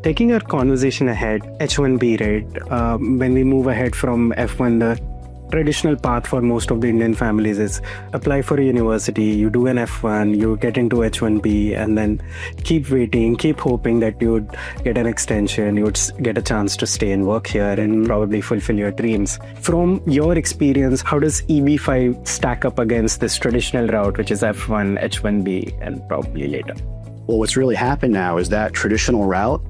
Taking our conversation ahead, H-1B, right? When we move ahead from F1, the traditional path for most of the Indian families is apply for a university, you do an F1, you get into H-1B, and then keep waiting, keep hoping that you would get an extension, you would get a chance to stay and work here and probably fulfill your dreams. From your experience, how does EB-5 stack up against this traditional route, which is F1, H-1B, and probably later? Well, what's really happened now is that traditional route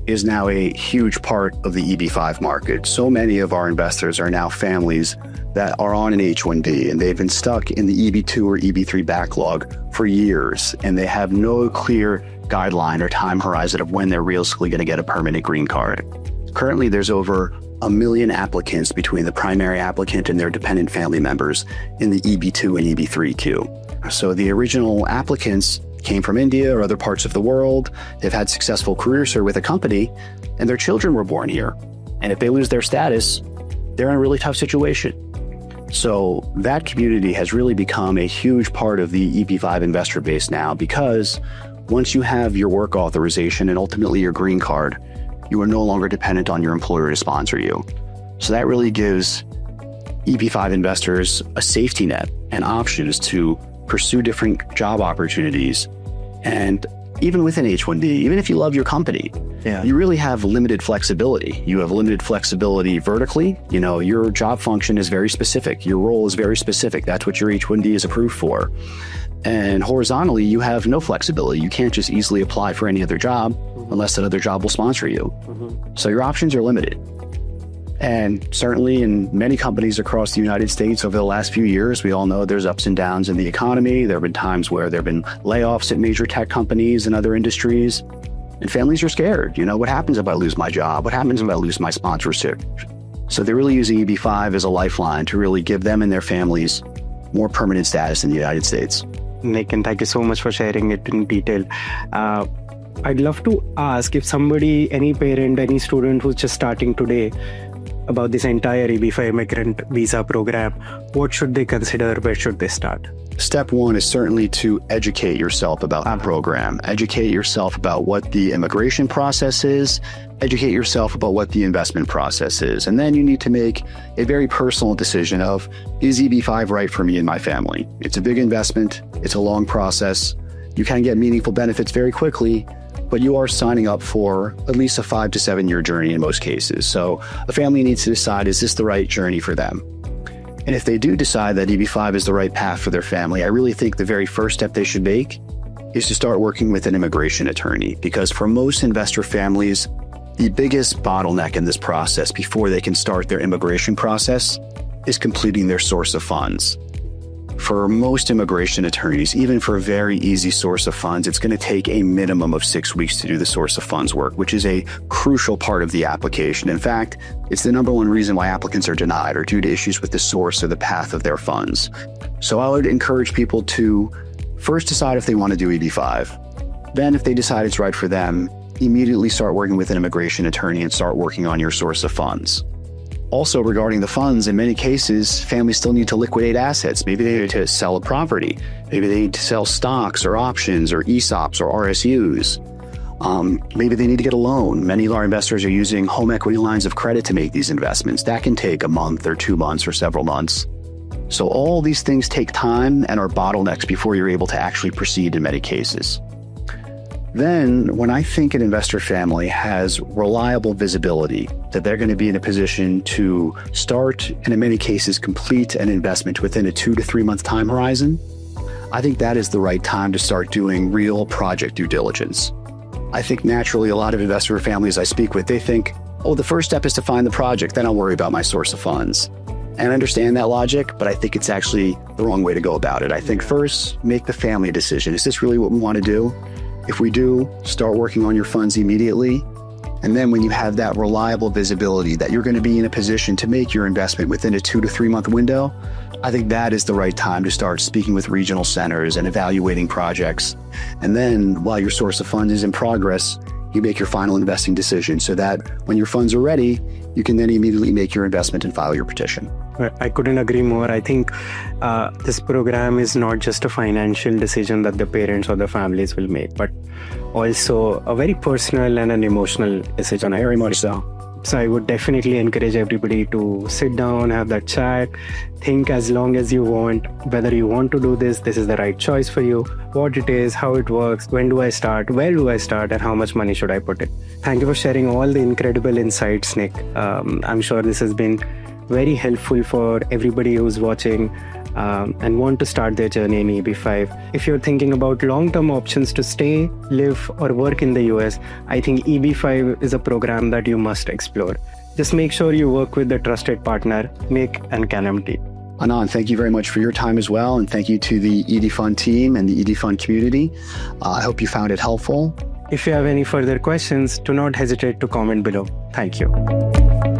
is now a huge part of the EB-5 market. So many of our investors are now families that are on an H-1B, and they've been stuck in the EB-2 or EB-3 backlog for years, and they have no clear guideline or time horizon of when they're realistically going to get a permanent green card. Currently, there's over 1 million applicants between the primary applicant and their dependent family members in the EB-2 and EB-3 queue. So the original applicants came from India or other parts of the world. They've had successful careers here with a company, and their children were born here. And if they lose their status, they're in a really tough situation. So that community has really become a huge part of the EB-5 investor base now, because once you have your work authorization and ultimately your green card, you are no longer dependent on your employer to sponsor you. So that really gives EB-5 investors a safety net and options to pursue different job opportunities. And even with an H-1B, even if you love your company, you really have limited flexibility. You have limited flexibility vertically. You know, your job function is very specific. Your role is very specific. That's what your H-1B is approved for. And horizontally, you have no flexibility. You can't just easily apply for any other job unless that other job will sponsor you. So your options are limited. And certainly in many companies across the United States over the last few years, we all know there's ups and downs in the economy. There have been times where there have been layoffs at major tech companies and other industries. And families are scared. You know, what happens if I lose my job? What happens if I lose my sponsorship? So they're really using EB-5 as a lifeline to really give them and their families more permanent status in the United States. Nick, and thank you so much for sharing it in detail. I'd love to ask if somebody, any parent, any student who's just starting today about this entire EB-5 immigrant visa program, what should they consider? Where should they start? Step one is certainly to educate yourself about the program. Educate yourself about what the immigration process is. Educate yourself about what the investment process is. And then you need to make a very personal decision of, is EB-5 right for me and my family? It's a big investment. It's a long process. You can get meaningful benefits very quickly, but you are signing up for at least a 5 to 7 year journey in most cases. So a family needs to decide, is this the right journey for them? And if they do decide that EB-5 is the right path for their family, I really think the very first step they should make is to start working with an immigration attorney. Because for most investor families, the biggest bottleneck in this process before they can start their immigration process is completing their source of funds. For most immigration attorneys, even for a very easy source of funds, it's going to take a minimum of 6 weeks to do the source of funds work, which is a crucial part of the application. In fact, it's the #1 reason why applicants are denied, or due to issues with the source or the path of their funds. So I would encourage people to first decide if they want to do EB-5. Then, if they decide it's right for them, immediately start working with an immigration attorney and start working on your source of funds. Also, regarding the funds, in many cases, families still need to liquidate assets. Maybe they need to sell a property. Maybe they need to sell stocks or options or ESOPs or RSUs. Maybe they need to get a loan. Many of our investors are using home equity lines of credit to make these investments. That can take a month or 2 months or several months. So all these things take time and are bottlenecks before you're able to actually proceed in many cases. Then, when I think an investor family has reliable visibility that they're going to be in a position to start, and in many cases complete, an investment within a 2 to 3 month time horizon, I think that is the right time to start doing real project due diligence. I think naturally a lot of investor families I speak with, they think, oh, the first step is to find the project, then I'll worry about my source of funds. And I understand that logic, but I think it's actually the wrong way to go about it. I think first, make the family decision. Is this really what we want to do? If we do, start working on your funds immediately. And then when you have that reliable visibility that you're going to be in a position to make your investment within a 2 to 3 month window, I think that is the right time to start speaking with regional centers and evaluating projects. And then while your source of funds is in progress, you make your final investing decision so that when your funds are ready, you can then immediately make your investment and file your petition. I couldn't agree more. I think this program is not just a financial decision that the parents or the families will make, but also a very personal and an emotional decision. Very much so. So I would definitely encourage everybody to sit down, have that chat, think as long as you want, whether you want to do this is the right choice for you, what it is, how it works, when do I start, where do I start, and how much money should I put in. Thank you for sharing all the incredible insights, Nick. I'm sure this has been very helpful for everybody who's watching and want to start their journey in EB-5. If you're thinking about long-term options to stay, live, or work in the US, I think EB-5 is a program that you must explore. Just make sure you work with a trusted partner, Nick and Canam team. Anand, thank you very much for your time as well, and thank you to the EduFund team and the EduFund community. I hope you found it helpful. If you have any further questions, do not hesitate to comment below. Thank you.